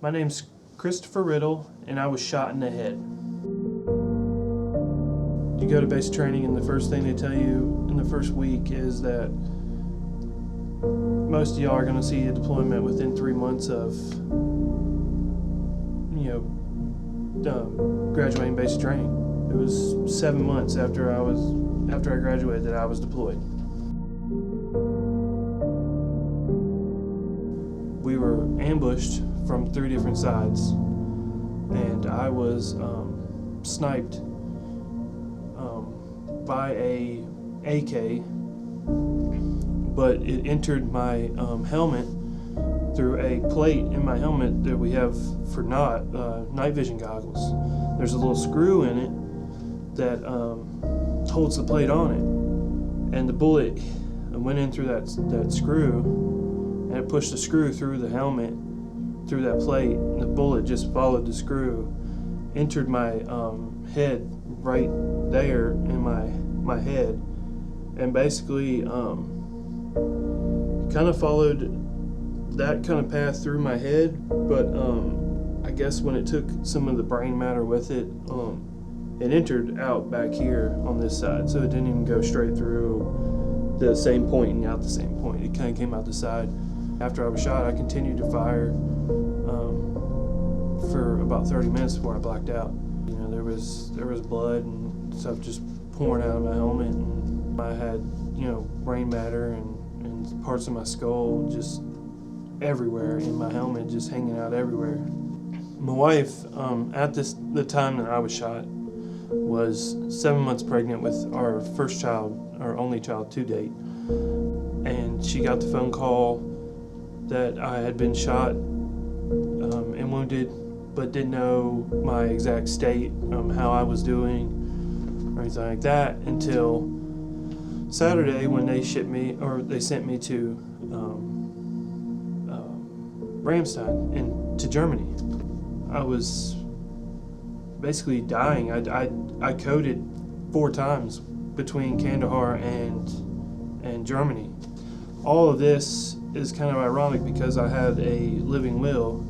My name's Christopher Riddle, and I was shot in the head. You go to basic training, and the first thing they tell you in the first week is that most of y'all are going to see a deployment within 3 months of, graduating basic training. It was 7 months after I graduated that I was deployed. We were ambushed from 3 different sides, and I was sniped by a AK, but it entered my helmet through a plate in my helmet that we have for night vision goggles. There's a little screw in it that holds the plate on it, and the bullet went in through that screw, and it pushed the screw through the helmet, through that plate, and the bullet just followed the screw, entered my head right there in my head, and basically kind of followed that kind of path through my head, but I guess when it took some of the brain matter with it, it entered out back here on this side, so it didn't even go straight through the same point and out the same point. It kind of came out the side. After I was shot, I continued to fire for about 30 minutes before I blacked out. There was blood and stuff just pouring out of my helmet, and I had brain matter and parts of my skull just everywhere in my helmet, just hanging out everywhere. My wife, at the time that I was shot, was 7 months pregnant with our first child, our only child to date, and she got the phone call that I had been shot and wounded, but didn't know my exact state, how I was doing, or anything like that, until Saturday when they sent me to Ramstein to Germany. I was basically dying. I coded 4 times between Kandahar and Germany. All of this is kind of ironic because I had a living will,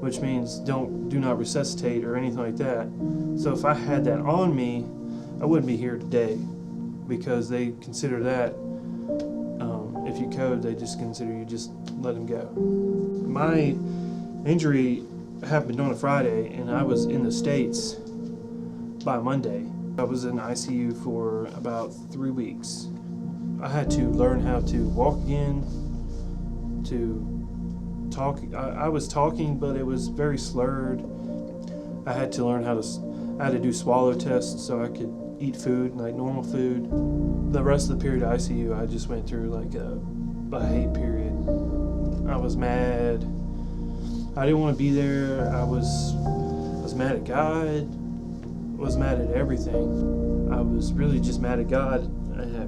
which means do not resuscitate or anything like that. So if I had that on me, I wouldn't be here today, because they consider that if you code, they just consider you just let them go. My injury happened on a Friday, and I was in the States by Monday. I was in ICU for about 3 weeks. I had to learn how to walk again, to talk. I was talking, but it was very slurred. I had to learn I had to do swallow tests so I could eat food like normal food. The rest of the period of ICU, I just went through like a hate period. I was mad. I didn't want to be there. I was mad at God. I was mad at everything. I was really just mad at God. I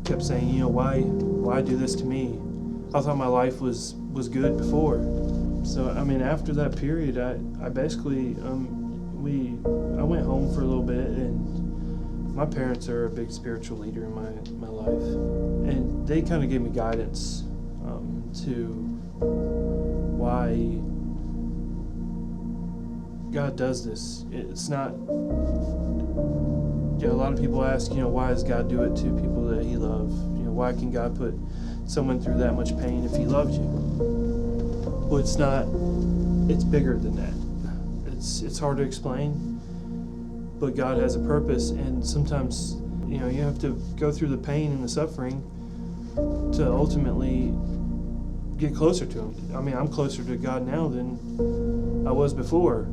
kept saying, why do this to me? I thought my life was good before. So after that period, I basically I went home for a little bit, and my parents are a big spiritual leader in my life, and they kind of gave me guidance to why God does this. It's not, a lot of people ask, why does God do it to people that he loves? Why can God put someone through that much pain if he loves you? Well, it's not, it's bigger than that. It's hard to explain, but God has a purpose, and sometimes, you have to go through the pain and the suffering to ultimately get closer to him. I'm closer to God now than I was before.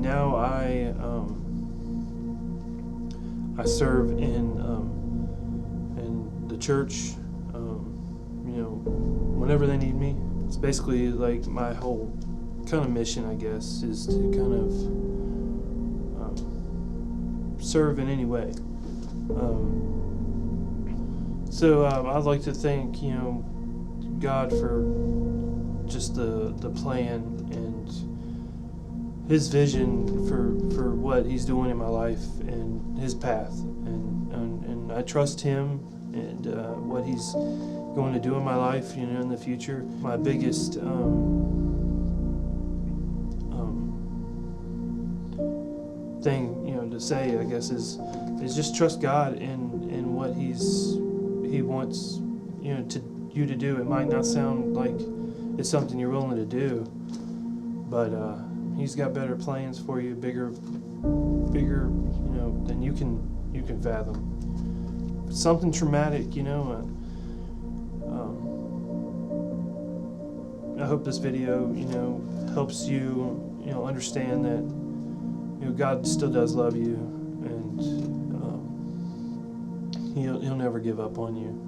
Now I serve in the church, whenever they need me. It's basically like my whole kind of mission, I guess, is to kind of serve in any way. So I'd like to thank, God for just the plan and his vision for what he's doing in my life and his path, and I trust him and what He's going to do in my life, in the future. My biggest thing, to say, I guess, is just trust God in what He wants, you to do. It might not sound like it's something you're willing to do, but He's got better plans for you, bigger, than you can fathom. Something traumatic, I hope this video, helps you, understand that, God still does love you, and He'll never give up on you.